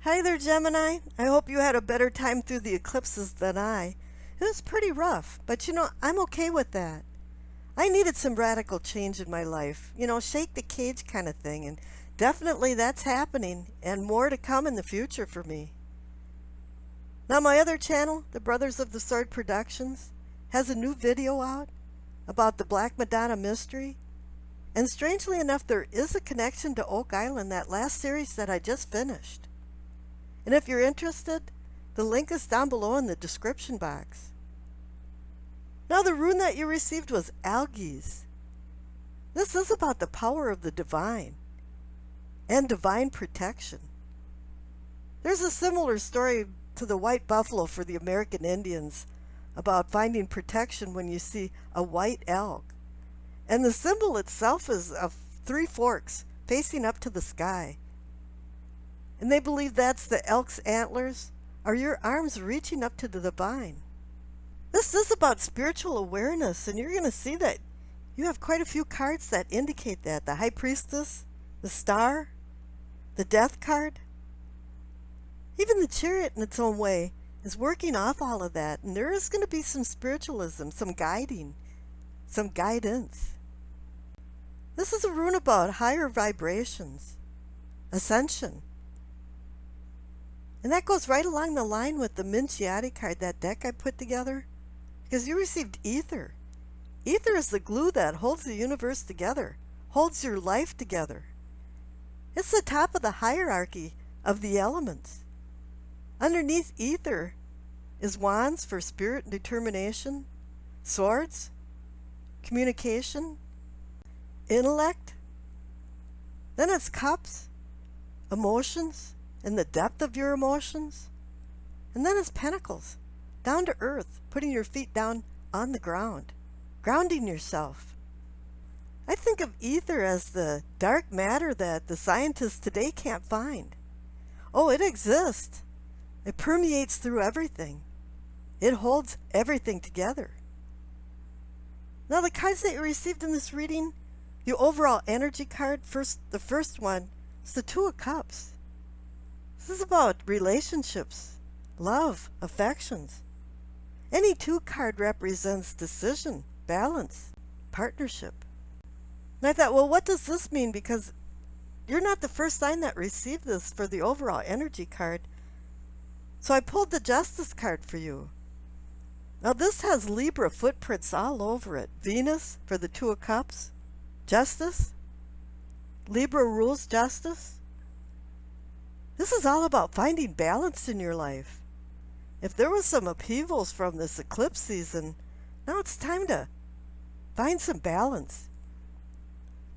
Hi there, Gemini. I hope you had a better time through the eclipses than I. It was pretty rough, but I'm okay with that. I needed some radical change in my life, shake the cage kind of thing, and definitely that's happening, and more to come in the future for me. Now, my other channel, the Brothers of the Sword Productions, has a new video out about the Black Madonna mystery, and strangely enough, there is a connection to Oak Island, that last series that I just finished. And if you're interested, the link is down below in the description box. Now, the rune that you received was Algies. This is about the power of the divine and divine protection. There's a similar story to the white buffalo for the American Indians about finding protection when you see a white elk. And the symbol itself is of 3 forks facing up to the sky. And they believe that's the elk's antlers, are your arms reaching up to the divine. This is about spiritual awareness, and you're going to see that you have quite a few cards that indicate that. The High Priestess, the Star, the Death card. Even the Chariot in its own way is working off all of that, and there is going to be some spiritualism, some guiding, some guidance. This is a rune about higher vibrations, ascension. And that goes right along the line with the Minciati card, that deck I put together, because you received ether. Ether is the glue that holds the universe together, holds your life together. It's the top of the hierarchy of the elements. Underneath ether is wands for spirit and determination, swords, communication, intellect. Then it's cups, emotions, and the depth of your emotions. And then it's pentacles, down to earth, putting your feet down on the ground, grounding yourself. I think of ether as the dark matter that the scientists today can't find. Oh, it exists. It permeates through everything. It holds everything together. Now, the cards that you received in this reading, the overall energy card, the first one is the 2 of Cups. This is about relationships, love, affections. Any 2 card represents decision, balance, partnership. And I thought, well, what does this mean? Because you're not the first sign that received this for the overall energy card. So I pulled the Justice card for you. Now, this has Libra footprints all over it. Venus for the 2 of Cups, Justice. Libra rules justice. This is all about finding balance in your life. If there was some upheavals from this eclipse season, now it's time to find some balance.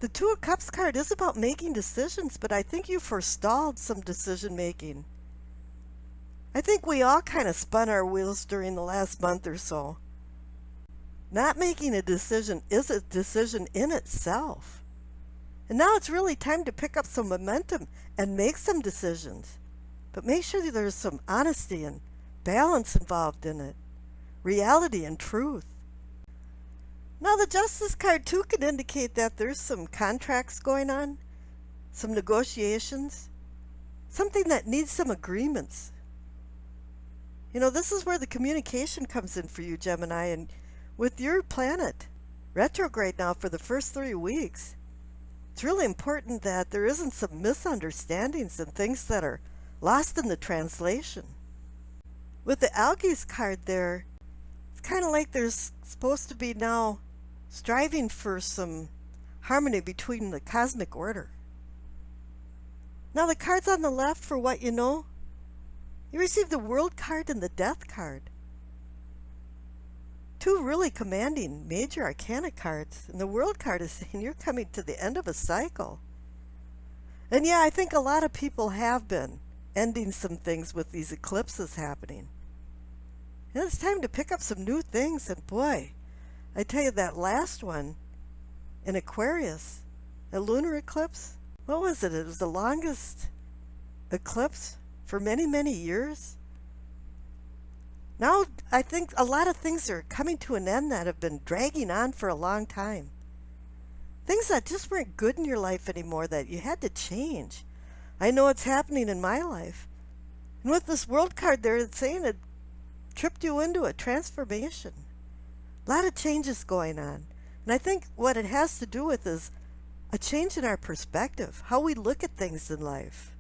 The Two of Cups card is about making decisions, but I think you forestalled some decision making. I think we all kind of spun our wheels during the last month or so. Not making a decision is a decision in itself. And now it's really time to pick up some momentum and make some decisions. But make sure that there's some honesty and balance involved in it. Reality and truth. Now the Justice card too can indicate that there's some contracts going on, some negotiations, something that needs some agreements. You know, this is where the communication comes in for you, Gemini, and with your planet retrograde now for the first 3 weeks, it's really important that there isn't some misunderstandings and things that are lost in the translation. With the Algae's card there, it's kind of like there's supposed to be now striving for some harmony between the cosmic order. Now the cards on the left for what you know, you receive the World card and the Death card. Two really commanding major arcana cards, and the World card is saying you're coming to the end of a cycle. And yeah, I think a lot of people have been ending some things with these eclipses happening. And it's time to pick up some new things, and boy, I tell you, that last one in Aquarius, a lunar eclipse, what was it? It was the longest eclipse for many, many years. Now I think a lot of things are coming to an end that have been dragging on for a long time. Things that just weren't good in your life anymore that you had to change. I know it's happening in my life. And with this World card there, it's saying it tripped you into a transformation. A lot of changes going on. And I think what it has to do with is a change in our perspective, how we look at things in life.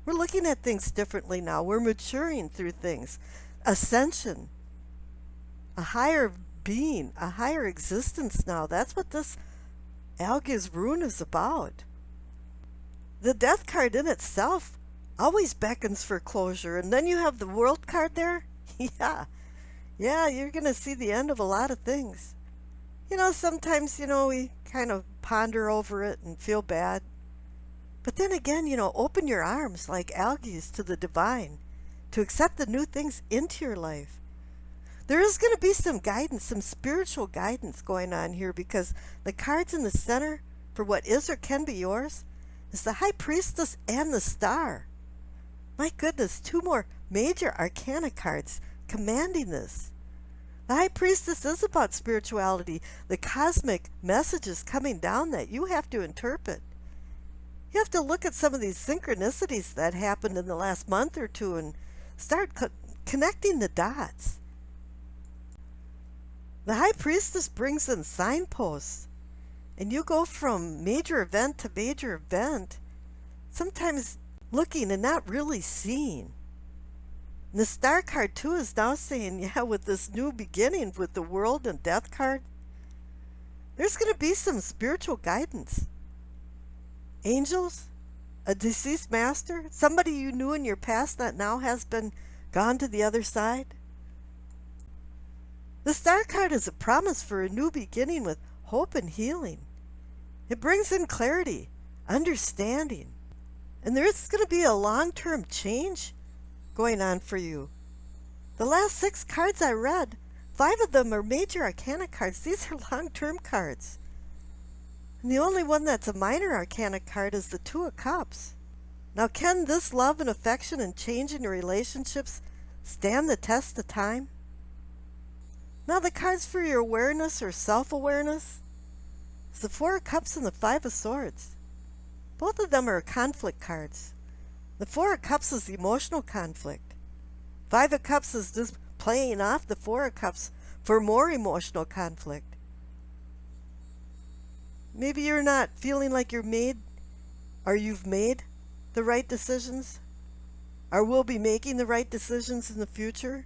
We're looking at things differently now. We're maturing through things. Ascension. A higher being, a higher existence now. That's what this Algae's Rune is about. The Death card in itself always beckons for closure. And then you have the World card there. Yeah, you're going to see the end of a lot of things. You know, sometimes, we kind of ponder over it and feel bad. But then again, open your arms like Algae's to the divine, to accept the new things into your life. There is going to be some guidance, some spiritual guidance going on here, because the cards in the center for what is or can be yours is the High Priestess and the Star. My goodness, two more major arcana cards commanding this. The High Priestess is about spirituality, the cosmic messages coming down that you have to interpret. You have to look at some of these synchronicities that happened in the last month or two and start connecting the dots. The High Priestess brings in signposts, and you go from major event to major event, sometimes looking and not really seeing. And the Star card too is now saying, with this new beginning with the World and Death card, there's going to be some spiritual guidance. Angels, a deceased master, somebody you knew in your past that now has been gone to the other side. The Star card is a promise for a new beginning with hope and healing. It brings in clarity, understanding, and there's going to be a long-term change going on for you. The last 6 cards I read, 5 of them are major arcana cards. These are long-term cards. And the only one that's a minor arcana card is the Two of Cups. Now, can this love and affection and change in your relationships stand the test of time? Now, the cards for your awareness or self-awareness is the Four of Cups and the Five of Swords. Both of them are conflict cards. The Four of Cups is the emotional conflict. Five of Cups is just playing off the Four of Cups for more emotional conflict. Maybe you're not feeling like you've made the right decisions, or will be making the right decisions in the future.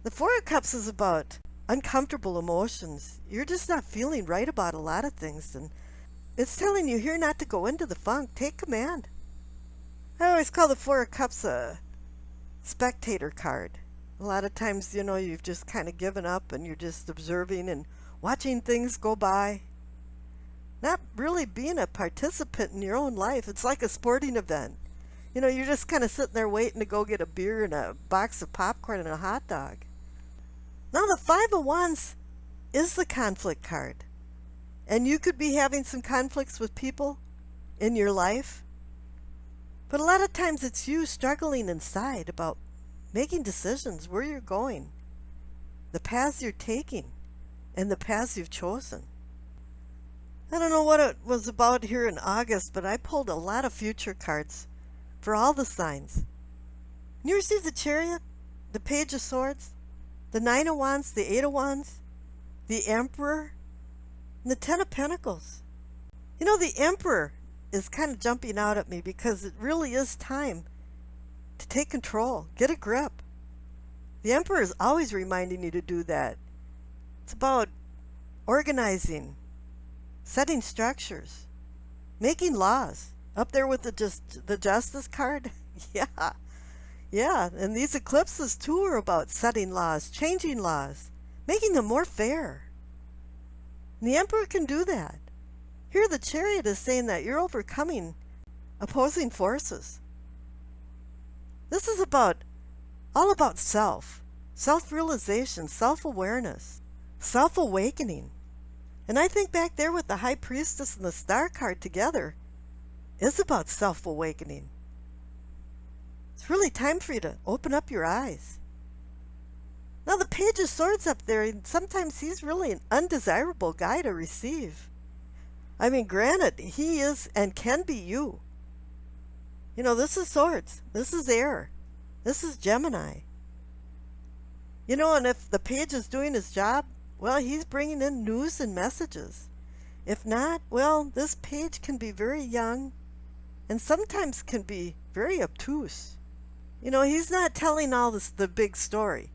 The Four of Cups is about uncomfortable emotions. You're just not feeling right about a lot of things, and it's telling you here not to go into the funk. Take command. I always call the Four of Cups a spectator card. A lot of times, you've just kind of given up and you're just observing and watching things go by. not really being a participant in your own life. It's like a sporting event. You know, you're just kind of sitting there waiting to go get a beer and a box of popcorn and a hot dog. Now, the Five of Wands is the conflict card. And you could be having some conflicts with people in your life. But a lot of times it's you struggling inside about making decisions, where you're going, the paths you're taking, and the paths you've chosen. I don't know what it was about here in August, but I pulled a lot of future cards for all the signs. You receive the Chariot, the Page of Swords, the Nine of Wands, the Eight of Wands, the Emperor, and the Ten of Pentacles. You know, the Emperor is kind of jumping out at me because it really is time to take control, get a grip. The Emperor is always reminding you to do that. It's about organizing, setting structures, making laws. Up there with the Justice card. Yeah, and these eclipses too are about setting laws, changing laws, making them more fair. And the Emperor can do that. Here the Chariot is saying that you're overcoming opposing forces. This is all about self-realization, self-awareness, self-awakening. And I think back there with the High Priestess and the Star card together is about self-awakening. It's really time for you to open up your eyes. Now the Page of Swords up there, sometimes he's really an undesirable guy to receive. I mean, granted, he is and can be you. You know, this is Swords. This is air. This is Gemini. You know, and if the Page is doing his job, well, he's bringing in news and messages. If not, well, this Page can be very young and sometimes can be very obtuse. You know, he's not telling all the big story.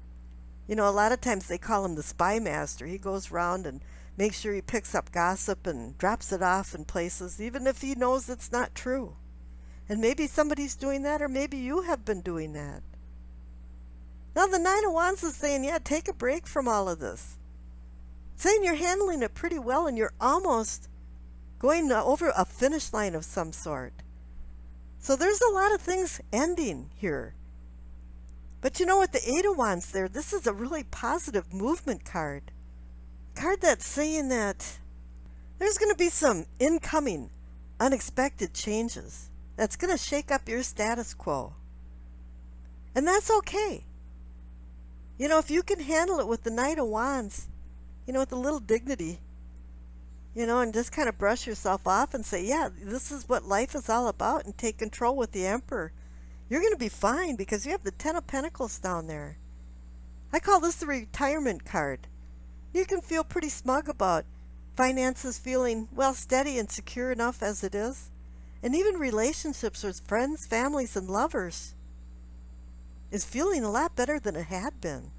You know, a lot of times they call him the spy master. He goes around and makes sure he picks up gossip and drops it off in places, even if he knows it's not true. And maybe somebody's doing that, or maybe you have been doing that. Now the Nine of Wands is saying, yeah, take a break from all of this. Saying you're handling it pretty well and you're almost going over a finish line of some sort. So there's a lot of things ending here. But you know what, the Eight of Wands there, this is a really positive movement card. Card that's saying that there's going to be some incoming, unexpected changes that's going to shake up your status quo. And that's okay. You know, if you can handle it with the Knight of Wands, you know, with a little dignity, you know, and just kind of brush yourself off and say, yeah, this is what life is all about, and take control with the Emperor, you're going to be fine because you have the Ten of Pentacles down there. I call this the retirement card. You can feel pretty smug about finances feeling, well, steady and secure enough as it is. And even relationships with friends, families, and lovers is feeling a lot better than it had been.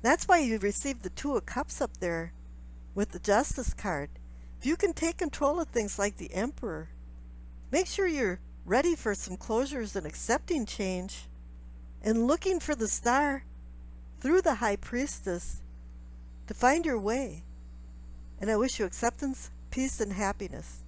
That's why you received the Two of Cups up there with the Justice card. If you can take control of things like the Emperor, make sure you're ready for some closures and accepting change and looking for the Star through the High Priestess to find your way. And I wish you acceptance, peace, and happiness.